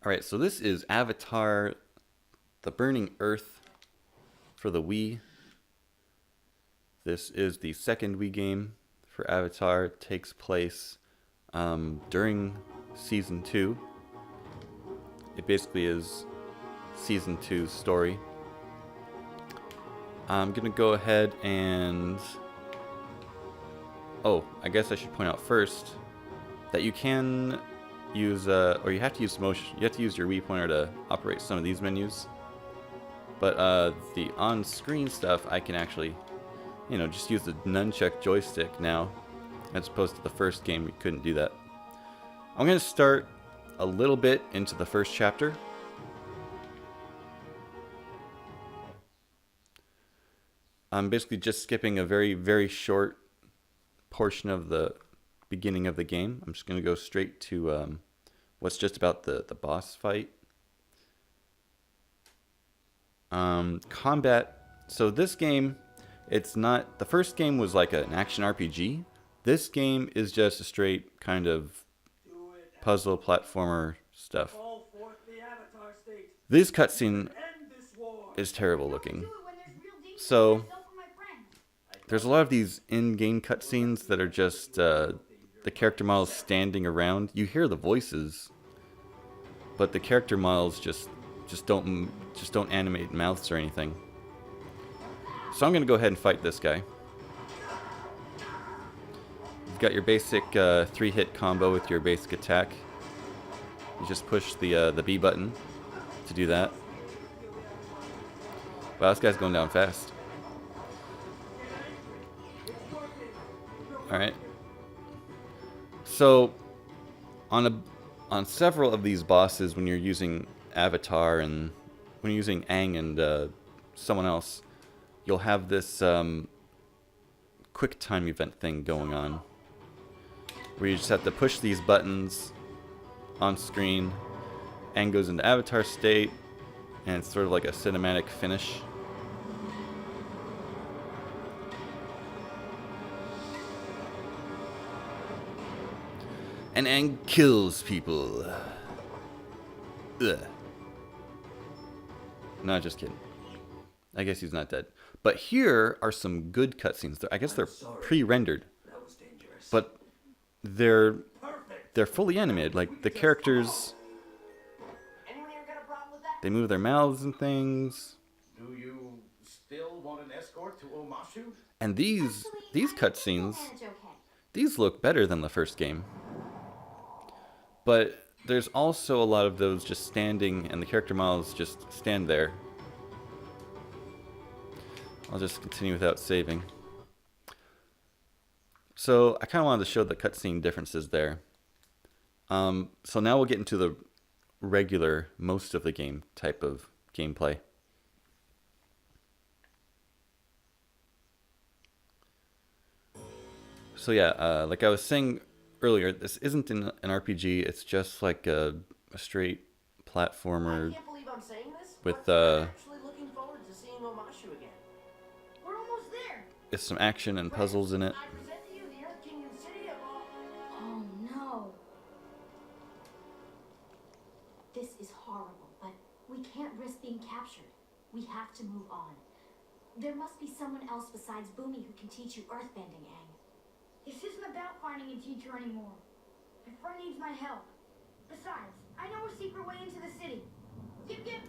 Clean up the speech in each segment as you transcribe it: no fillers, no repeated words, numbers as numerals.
Alright, so this is Avatar The Burning Earth for the Wii. This is the second Wii game for Avatar. It takes place during Season 2. It basically is Season 2's story. I'm going to go ahead and... Oh, I guess I should point out first that you can use, or you have to use motion. You have to use your Wii pointer to operate some of these menus. But the on-screen stuff, I can actually, just use the nunchuck joystick now, as opposed to the first game we couldn't do that. I'm going to start a little bit into the first chapter. I'm basically just skipping a very, very short portion of the beginning of the game. I'm just going to go straight to what's just about the boss fight. Combat. So this game, it's not... The first game was like an action RPG. This game is just a straight kind of puzzle platformer stuff. This cutscene is terrible looking. So there's a lot of these in-game cutscenes that are just the character models standing around. You hear the voices, but the character models just don't animate mouths or anything. So I'm gonna go ahead and fight this guy. You've got your basic 3-hit combo with your basic attack. You just push the B button to do that. Wow, this guy's going down fast. Alright. So, on several of these bosses, when you're using Avatar and when you're using Aang and someone else, you'll have this quick time event thing going on, where you just have to push these buttons on screen. Aang goes into Avatar state, and it's sort of like a cinematic finish. And Aang kills people. Ugh. No, just kidding. I guess he's not dead. But here are some good cutscenes. I guess they're pre-rendered, but they're fully animated. Like the characters, they move their mouths and things. Do you still want an escort to Omashu? And these cutscenes, these look better than the first game. But there's also a lot of those just standing, and the character models just stand there. I'll just continue without saving. So I kind of wanted to show the cutscene differences there. So now we'll get into the regular, most of the game type of gameplay. So yeah, like I was saying earlier, this isn't an RPG. It's just like a straight platformer. I can't believe I'm saying this, with I'm actually looking forward to seeing Omashu again. We're almost there. With some action and puzzles in it. I present to you the Earth Kingdom City of all... Oh no. This is horrible, but we can't risk being captured. We have to move on. There must be someone else besides Boomy who can teach you earthbending, Aang. This isn't about finding a teacher anymore. My friend needs my help. Besides, I know a secret way into the city. Yip yip.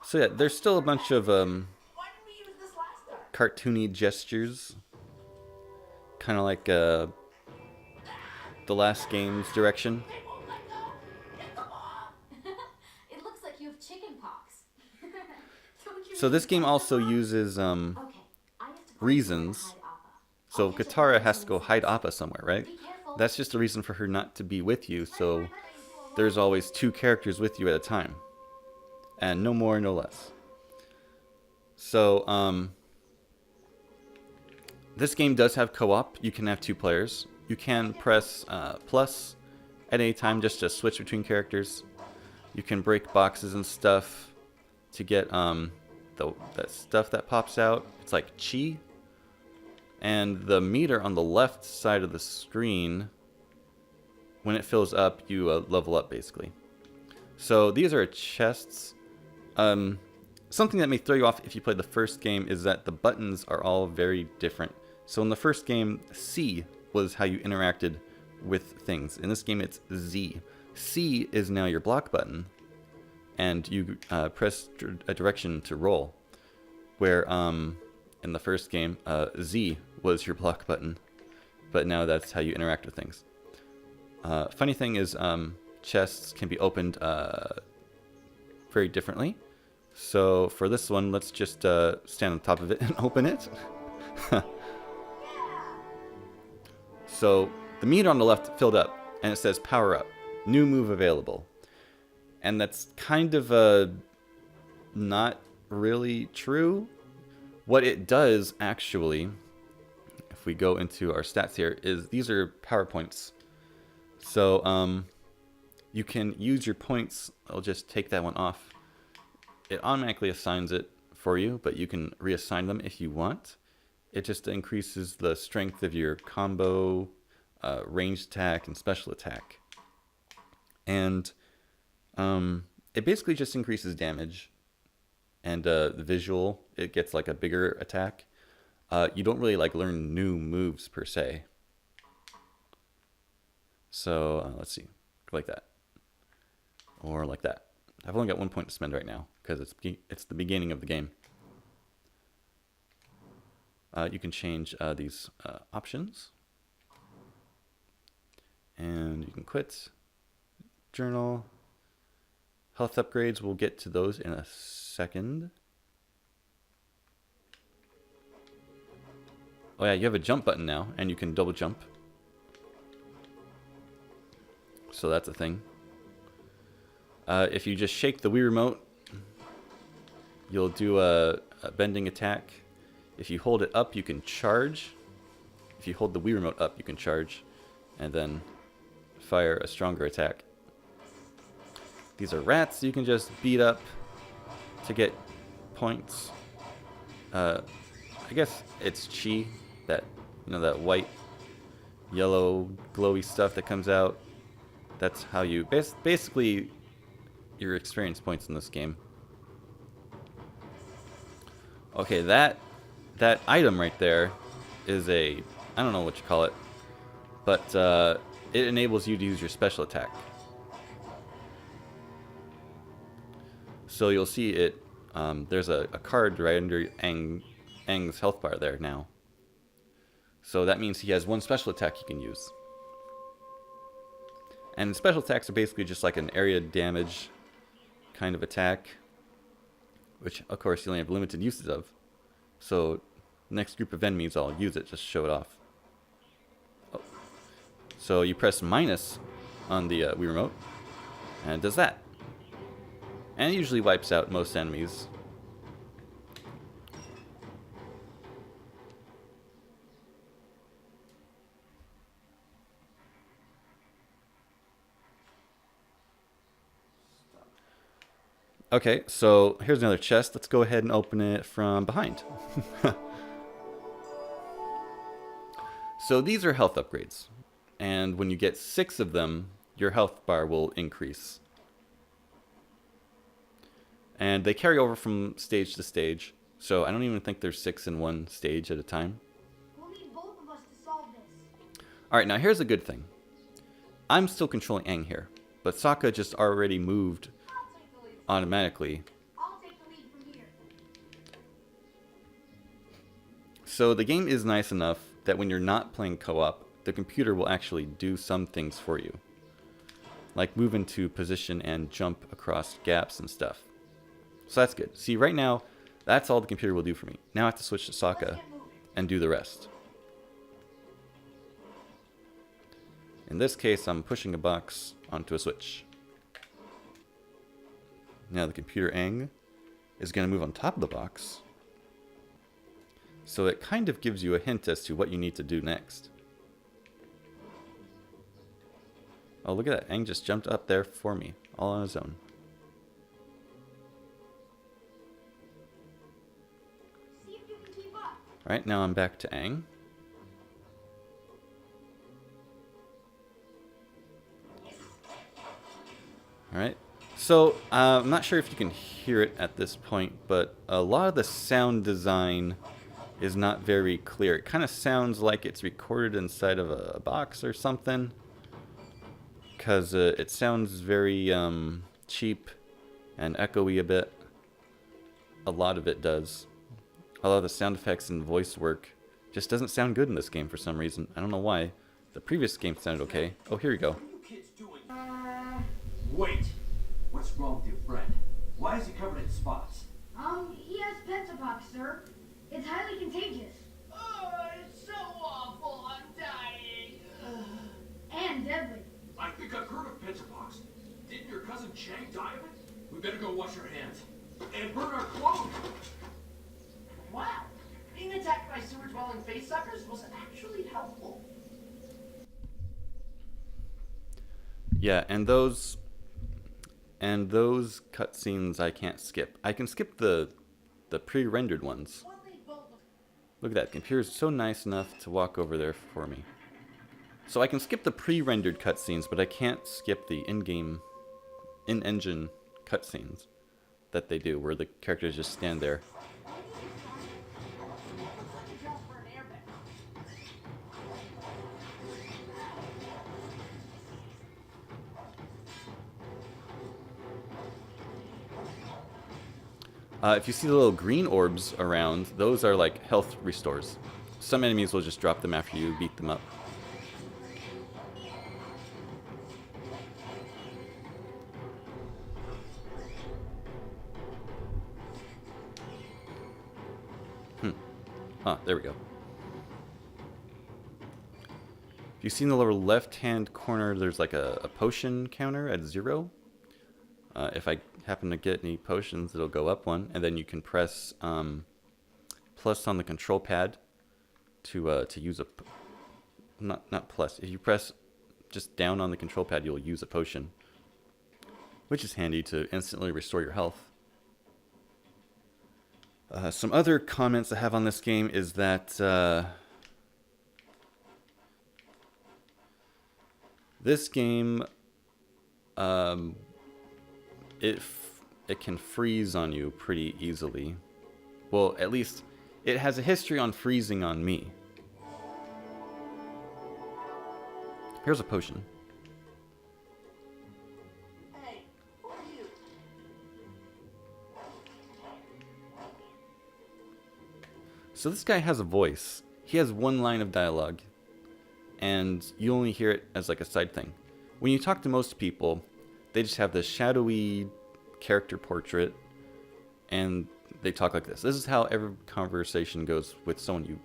So yeah, there's still a bunch of Why didn't we use this last time? cartoony gestures, kind of like the last game's direction. They won't let go. Get the ball. It looks like you have chicken pox. Don't you So this game also uses Okay, I have to reasons. hide Appa. So Katara has to go hide Appa somewhere, right? Be careful. That's just a reason for her not to be with you. So there's always 2 characters with you at a time, and no more, no less. So this game does have co-op. You can have 2 players. You can press plus at any time just to switch between characters. You can break boxes and stuff to get that stuff that pops out. It's like chi. And the meter on the left side of the screen when it fills up, you level up basically. So these are chests. Something that may throw you off if you play the first game is that the buttons are all very different. So in the first game, C was how you interacted with things. In this game, it's Z. C is now your block button, and you press a direction to roll. Where in the first game, Z was your block button, but now that's how you interact with things. Funny thing is, chests can be opened very differently. So for this one, let's just stand on top of it and open it. So the meter on the left filled up, and it says power up, new move available. And that's kind of not really true. What it does actually, if we go into our stats here, is these are power points. So you can use your points. I'll just take that one off. It automatically assigns it for you, but you can reassign them if you want. It just increases the strength of your combo, ranged attack, and special attack. And it basically just increases damage. And the visual, it gets like a bigger attack. You don't really like learn new moves per se. So let's see, like that. Or like that. I've only got 1 point to spend right now because it's the beginning of the game. You can change these options. And you can quit. Journal. Health upgrades, we'll get to those in a second. Oh yeah, you have a jump button now, and you can double jump. So that's a thing. If you just shake the Wii remote, you'll do a bending attack. If you hold it up, you can charge. If you hold the Wii remote up, you can charge, and then fire a stronger attack. These are rats you can just beat up to get points. I guess it's chi, that that white, yellow, glowy stuff that comes out. That's how you basically your experience points in this game. Okay, that item right there is I don't know what you call it, but it enables you to use your special attack. So you'll see it, there's a card right under Aang's health bar there now. So that means he has one special attack he can use. And special attacks are basically just like an area damage kind of attack, which of course you only have limited uses of. So next group of enemies, I'll use it, just show it off. Oh. So you press minus on the Wii remote, and it does that. And it usually wipes out most enemies. Okay, so here's another chest. Let's go ahead and open it from behind. So these are health upgrades. And when you get 6 of them, your health bar will increase. And they carry over from stage to stage. So I don't even think there's 6 in one stage at a time. We'll need both of us to solve this. Alright, now here's a good thing. I'm still controlling Aang here. But Sokka just already moved automatically. I'll take the lead from here. So the game is nice enough that when you're not playing co-op, the computer will actually do some things for you. Like move into position and jump across gaps and stuff. So that's good. See, right now, that's all the computer will do for me. Now I have to switch to Sokka and do the rest. In this case, I'm pushing a box onto a switch. Now the computer Aang is going to move on top of the box. So it kind of gives you a hint as to what you need to do next. Oh, look at that. Aang just jumped up there for me, all on his own. See if you can keep up. Alright, now I'm back to Aang. Alright, so I'm not sure if you can hear it at this point, but a lot of the sound design is not very clear. It kind of sounds like it's recorded inside of a box or something, because it sounds very cheap and echoey a bit. A lot of it does. A lot of the sound effects and voice work just doesn't sound good in this game for some reason. I don't know why. The previous game sounded okay. Oh, here you go. Wait! What's wrong with your friend? Why is he covered in spots? He has Pentapox, sir. It's highly contagious. Oh, it's so awful. I'm dying. And deadly. I think I've heard of Pentapox. Didn't your cousin Chang die of it? We better go wash our hands. And burn our clothes! Wow. Being attacked by sewer-dwelling face suckers was actually helpful. Yeah, and those cutscenes I can't skip. I can skip the pre-rendered ones. Look at that. The computer's so nice enough to walk over there for me. So I can skip the pre-rendered cutscenes, but I can't skip the in-game, in-engine cutscenes that they do, where the characters just stand there. If you see the little green orbs around, those are like health restores. Some enemies will just drop them after you beat them up. There we go. If you see in the lower left-hand corner, there's like a potion counter at 0. If I happen to get any potions, it'll go up 1, and then you can press plus on the control pad to use a not plus. If you press just down on the control pad, you'll use a potion, which is handy to instantly restore your health. Some other comments I have on this game is that this game it can freeze on you pretty easily. Well, at least it has a history on freezing on me. Here's a potion. Hey, who are you? So this guy has a voice. He has one line of dialogue, and you only hear it as like a side thing. When you talk to most people, they just have this shadowy character portrait, and they talk like this. This is how every conversation goes with someone you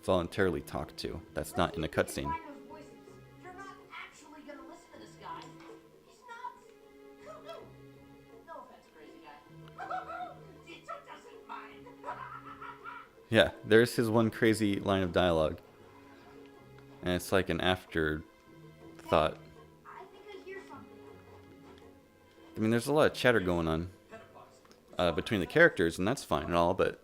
voluntarily talk to. That's not in a cutscene. You're not actually gonna listen to this guy. He's nuts. No offense, crazy guy. Tito doesn't mind. Yeah, there's his one crazy line of dialogue. And it's like an afterthought. I think I hear something. I mean, there's a lot of chatter going on between the characters, and that's fine and all, but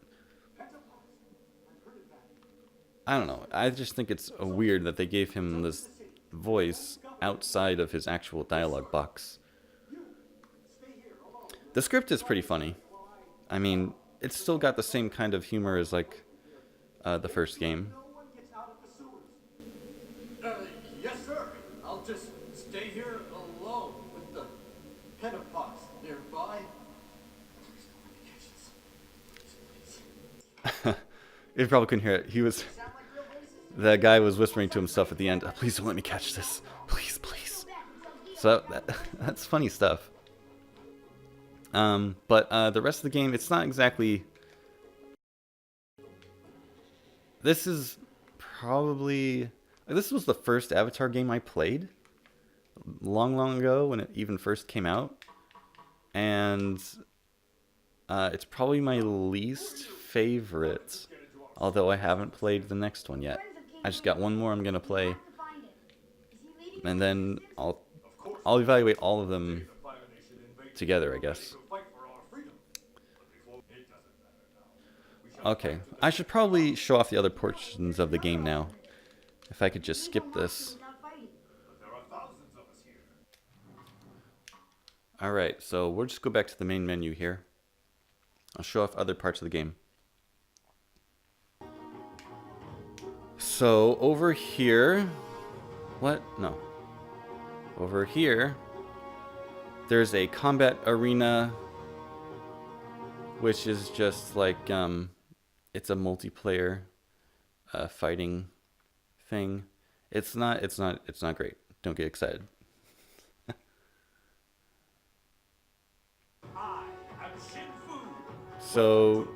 I don't know. I just think it's weird that they gave him this voice outside of his actual dialogue box. The script is pretty funny. I mean, it's still got the same kind of humor as like the first game. Yes, sir. I'll just stay here alone with the Pentapox nearby. You probably couldn't hear it. He was... The guy was whispering to himself at the end, please don't let me catch this. Please, please. So that's funny stuff. But the rest of the game, it's not exactly... This is probably... This was the first Avatar game I played. Long, long ago, when it even first came out. And it's probably my least favorite. Although I haven't played the next one yet. I just got one more I'm going to play. And then I'll evaluate all of them together, I guess. Okay, I should probably show off the other portions of the game now. If I could just skip this. Alright, so we'll just go back to the main menu here. I'll show off other parts of the game. So over here, what? No. Over here, there's a combat arena, which is just like, it's a multiplayer fighting thing. It's not great. Don't get excited. So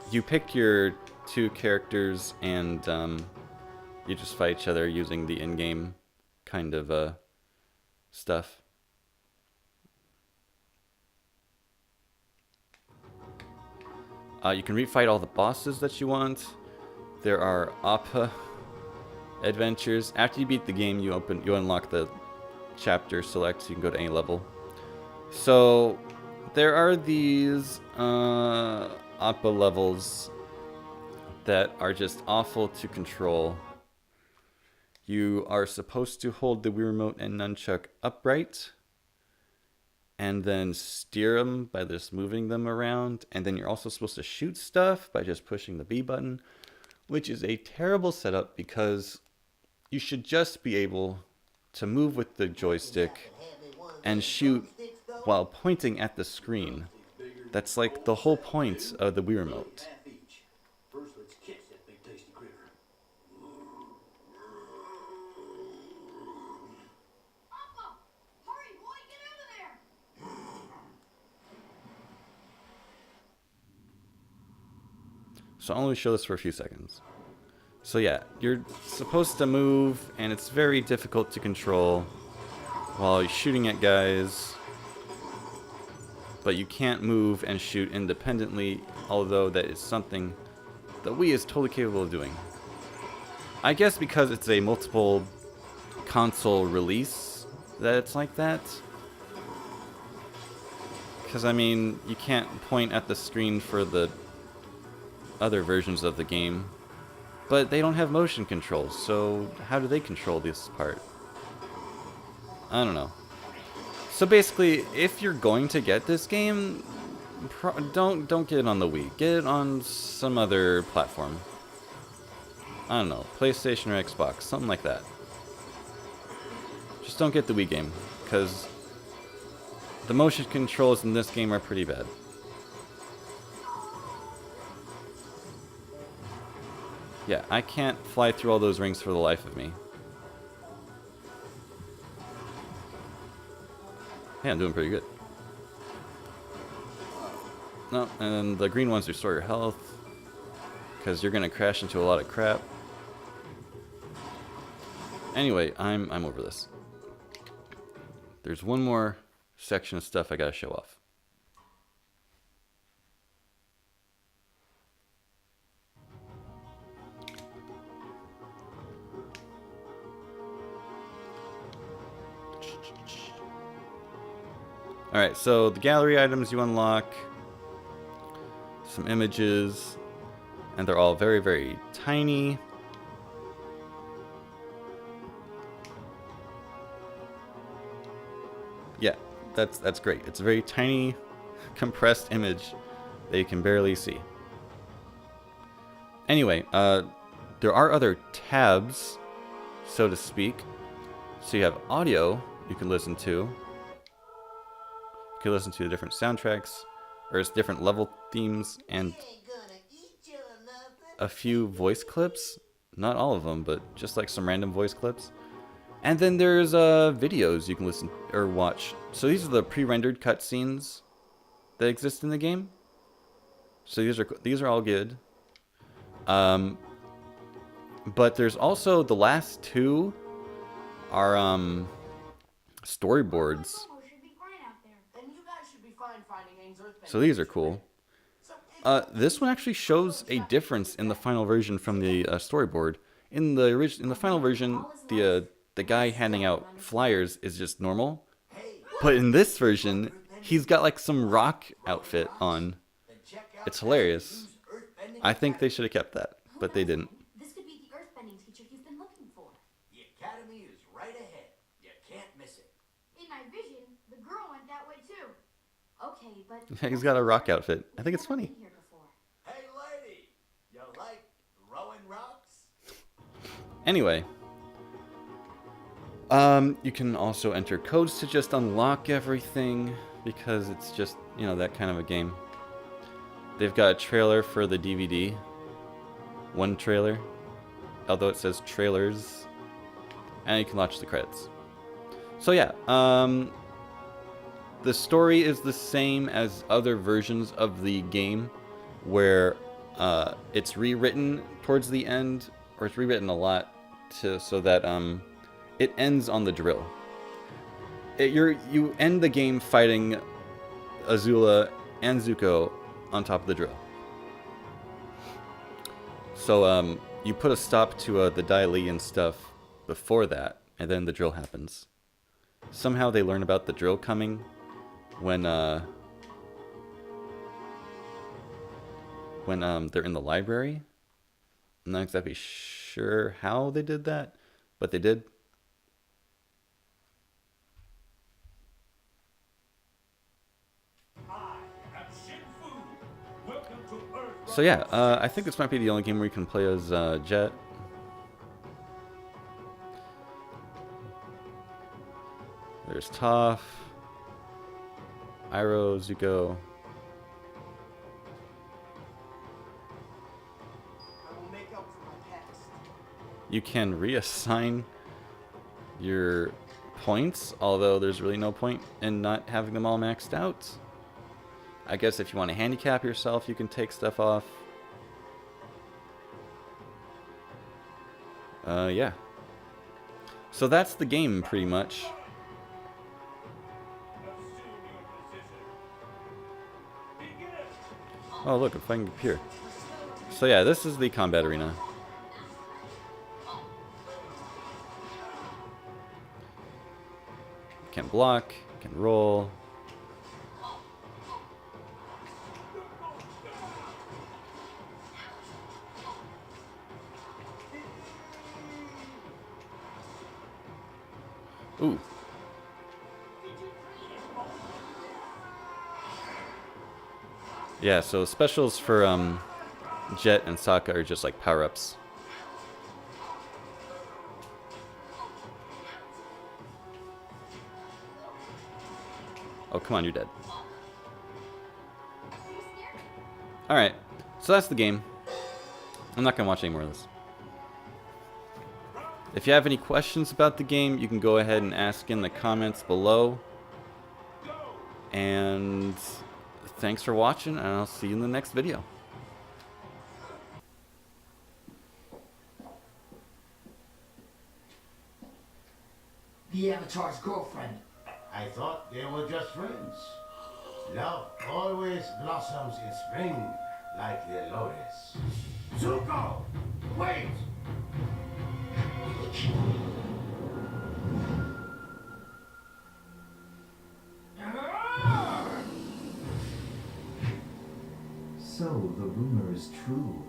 you pick your two characters and you just fight each other using the in-game kind of stuff. You can refight all the bosses that you want. There are APA adventures. After you beat the game, you unlock the chapter select, so you can go to any level. So there are these APA levels that are just awful to control. You are supposed to hold the Wii Remote and Nunchuck upright and then steer them by just moving them around. And then you're also supposed to shoot stuff by just pushing the B button, which is a terrible setup because you should just be able to move with the joystick and shoot while pointing at the screen. That's like the whole point of the Wii Remote. First, let's catch that big tasty critter. Appa! Hurry, boy, get out of there! So I'll only show this for a few seconds. So yeah, you're supposed to move, and it's very difficult to control while you're shooting at guys. But you can't move and shoot independently, although that is something the Wii is totally capable of doing. I guess because it's a multiple console release that it's like that. Because I mean, you can't point at the screen for the other versions of the game. But they don't have motion controls, so how do they control this part? I don't know. So basically, if you're going to get this game, don't get it on the Wii. Get it on some other platform. I don't know, PlayStation or Xbox, something like that. Just don't get the Wii game, because the motion controls in this game are pretty bad. Yeah, I can't fly through all those rings for the life of me. Hey, I'm doing pretty good. No, and the green ones restore your health, because you're gonna crash into a lot of crap. Anyway, I'm over this. There's one more section of stuff I gotta show off. Alright, so the gallery items you unlock, some images, and they're all very, very tiny. Yeah, that's great. It's a very tiny, compressed image that you can barely see. Anyway, there are other tabs, so to speak. So you have audio you can listen to. You can listen to the different soundtracks, or it's different level themes, and a few voice clips. Not all of them, but just like some random voice clips. And then there's videos you can listen or watch. So these are the pre-rendered cutscenes that exist in the game. So these are all good. But there's also the last two are storyboards. So these are cool. This one actually shows a difference in the final version from the storyboard. In the final version, the guy handing out flyers is just normal, but in this version, he's got like some rock outfit on. It's hilarious. I think they should have kept that, but they didn't. This could be the earthbending teacher you've been looking for. The academy is right ahead. You can't miss it. In my vision, the girl went okay, but Yeah, he's got a rock outfit. I think it's funny. Been here before. Hey, lady, you like throwing rocks? Anyway, you can also enter codes to just unlock everything because it's just, you know, that kind of a game. They've got a trailer for the DVD. One trailer, although it says trailers, and you can watch the credits. So yeah, the story is the same as other versions of the game, where it's rewritten towards the end, or it's rewritten a lot so that it ends on the drill. You end the game fighting Azula and Zuko on top of the drill. So you put a stop to the Dai Li and stuff before that, and then the drill happens. Somehow they learn about the drill coming when they're in the library. I'm not exactly sure how they did that, but they did. So yeah, I think this might be the only game where you can play as Jet. There's Toph, Iroh, Zuko. I will make up for my past. You can reassign your points, although there's really no point in not having them all maxed out. I guess if you want to handicap yourself, you can take stuff off. Yeah. So that's the game, pretty much. Oh, look, I'm fighting up here. So yeah, this is the combat arena. Can block, can roll. Ooh. Yeah, so specials for Jet and Sokka are just like power-ups. Oh, come on, you're dead. Alright, so that's the game. I'm not going to watch any more of this. If you have any questions about the game, you can go ahead and ask in the comments below. And thanks for watching, and I'll see you in the next video. The Avatar's girlfriend. I thought they were just friends. Love always blossoms in spring, like the lotus. Zuko! Wait! So the rumor is true.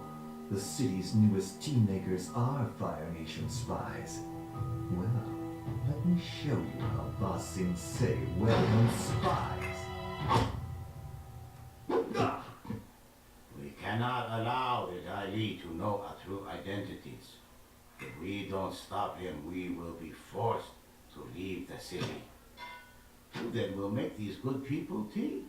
The city's newest tea makers are Fire Nation spies. Well, let me show you how Ba Sing Se well-known spies. We cannot allow the Dai Li to know our true identities. If we don't stop him, we will be forced to leave the city. Who then will make these good people tea?